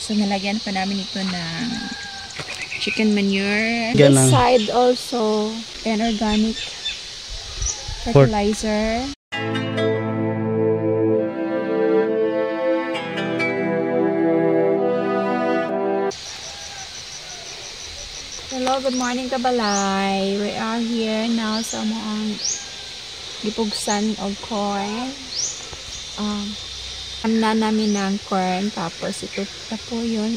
So nalagyan pa namin ito ng chicken manure. This side also an organic fertilizer. Hello, good morning kabalay. We are here now sa mga gipugsan of corn. Na namin ng corn, tapos ito na po yun.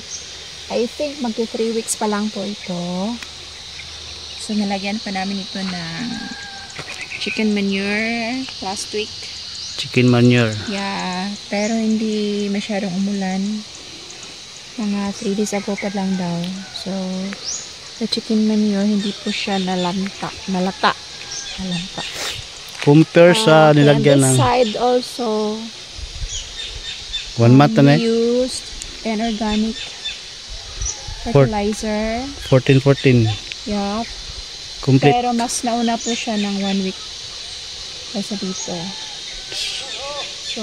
I think magti 3 weeks pa lang po ito. So nalagyan pa namin ito ng chicken manure last week. Chicken manure. Yeah, pero hindi masyadong umulan. Mga 3 days ago pa lang daw. So the chicken manure hindi po siya nalata. Compare sa nilagyan ng this side also 1 month na we used an organic fertilizer. 14. Yup. Complete. Pero mas nauna po siya ng 1 week kaysa dito. So,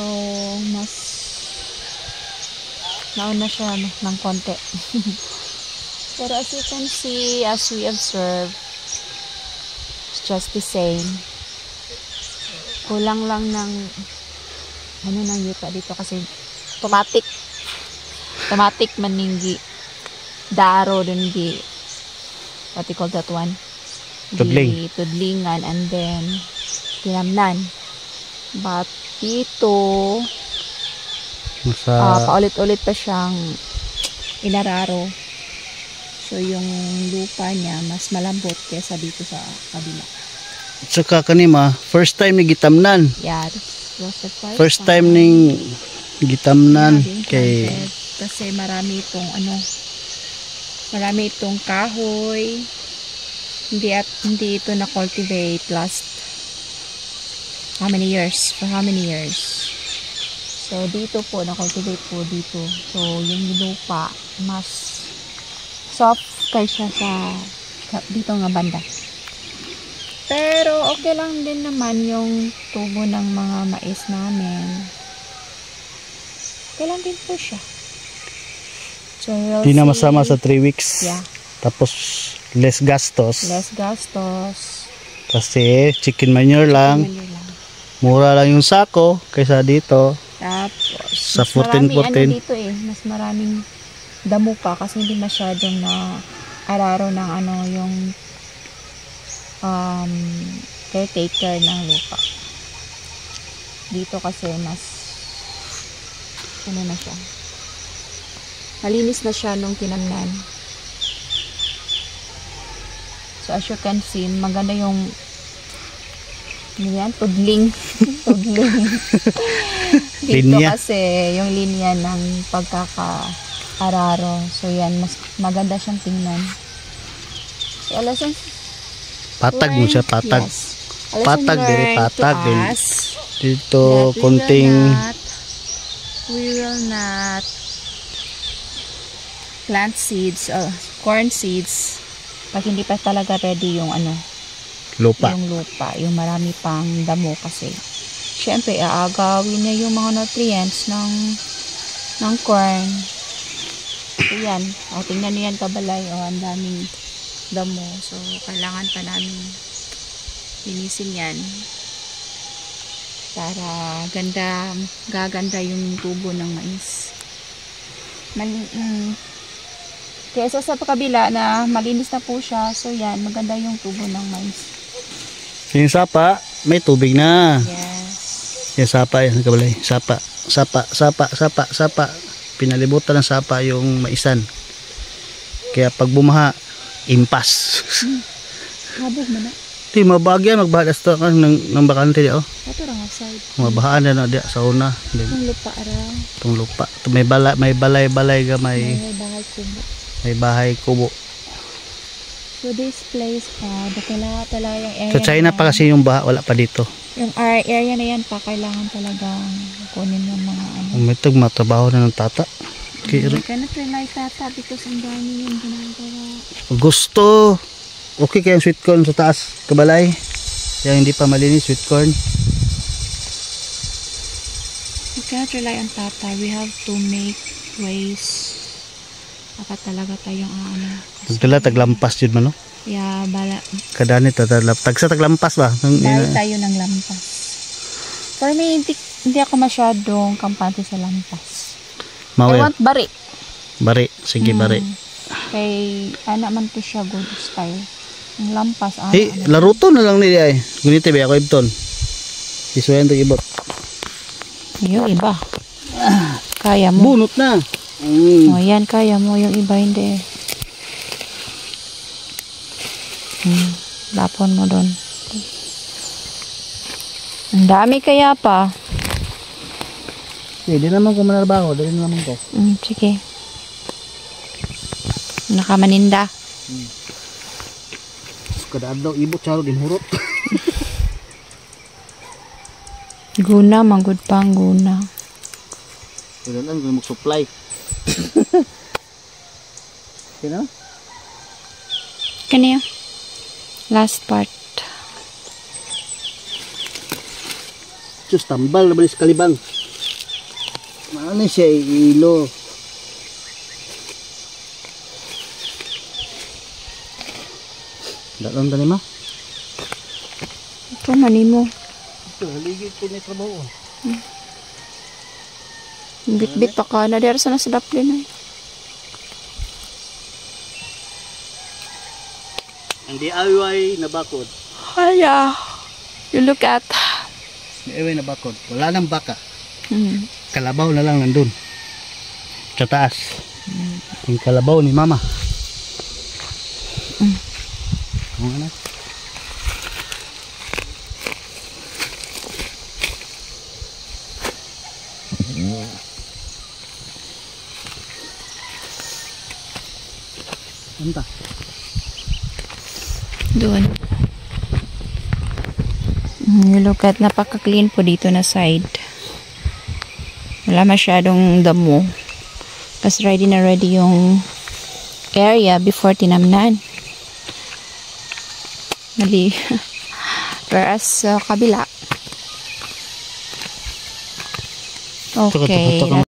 mas nauna siya ng konti. Pero as you can see, as we observe, it's just the same. Kulang lang ng ng yuta dito kasi automatic maninggi daro dun gi what you call that one? Tudlingan and then tinamnan. But dito paulit-ulit pa siyang inararo. So yung lupa niya mas malambot kaysa dito sa kabila. Saka kanima, first time ni gitamnan. Yeah, this was the first time ning gitamnan kay kasi marami itong kahoy. Hindi ito na cultivate last how many years? So dito po na cultivate po dito. So yung lupa mas soft kaysa sa dito nga banda. Pero okay lang din naman yung tubo ng mga mais namin. Okay lang din po siya. So, di na masama sa 3 weeks. Yeah. Tapos less gastos. Kasi chicken manure lang. Mura lang yung sako kaysa dito. Tapos sa 14. Dito mas maraming damo pa kasi hindi masyadong na araro ng yung caretaker ng lupa. Dito kasi mas na siya. Malinis na siya nung tinamnan. So as you can see, maganda yung tudling. Dito linya. kasi yung linya ng pagkaka-araro. So yan, mas maganda siyang tingnan. So alasan patag mo siya, patag. Yes. Patag din, patag din. Dito konting we will not plant seeds or corn seeds pag hindi pa talaga ready yung lupa. Yung marami pang damo kasi syempre aagawin niya yung mga nutrients ng corn. So yan, tingnan niyo yan kabalay, ang daming damo. So kailangan pa namin linisin yan para gaganda yung tubo ng mais. Kaysa sa kabila na malinis na po siya, so yan, maganda yung tubo ng mais. Yung sapa, may tubig na. Yes. Yung sapa, yan kabalay. Sapa. Pinalibutan ng sapa yung maisan. Kaya pag bumaha, impas. Habog mo na. Di mabagyan, magbahadas to ng bakante di. Ito lang outside. Mabahaan na di sa una. Itong lupa arang. Itong lupa. May balay ga May bahay kubo. May bahay kubo. So this place talaga yung area. Sa China pa kasi yung baha, wala pa dito. Yung area na yan pa, kailangan talagang kunin ng mga Umitog matrabaho na ng tata. Hindi ka na try tata because ang dami yung ginagawa. Gusto. Okay kaya yung sweet corn sa taas, kabalay. Yung hindi pa malinis, sweet corn. We cannot rely on tata. We have to make ways Dapat talaga tayong Taglampas yun man, no? bala. Kadani tagsa taglampas ba? Bali tayo ng lampas. For me, hindi ako masyadong kampante sa lampas. I Mawel. want bari. Bari. Sige, bari. Kay, man to siya good style. Ang lampas, Hey, laruto na lang nila eh. Guniti ba ako ibton? Isuyan to ibot. Yung iba. Kaya mo. Bunot na. O yan, kaya mo. Yung iba hindi eh. Lapon mo doon. Ang dami kaya pa. Hindi naman ko manarbaho. Dali naman ko. Sige. Nakamaninda. Kadaan daw ibot charo din hurot. Guna, magud pang guna. Kailan ko mag-supply. Kaya Kanya? Last part. Diyos, tambal na ba sa kalibang? Ano siya ilo? Daron tani ma? Ito manimo. Ito, haligid ko na trabaho. Bit-bit pa ka na. Dero sa nasa daplin ay. Hindi away na bakod. Hala. You look at. Hindi away na bakod. Wala nang baka. Kalabaw na lang nandun. Sa taas. Yung kalabaw ni mama. Ano? Anta. Doon. You look at, napaka-clean po dito na side. Wala masyadong damo. Kasi ready na ready yung area before tinamnan. Mali. Whereas sa kabila. Okay.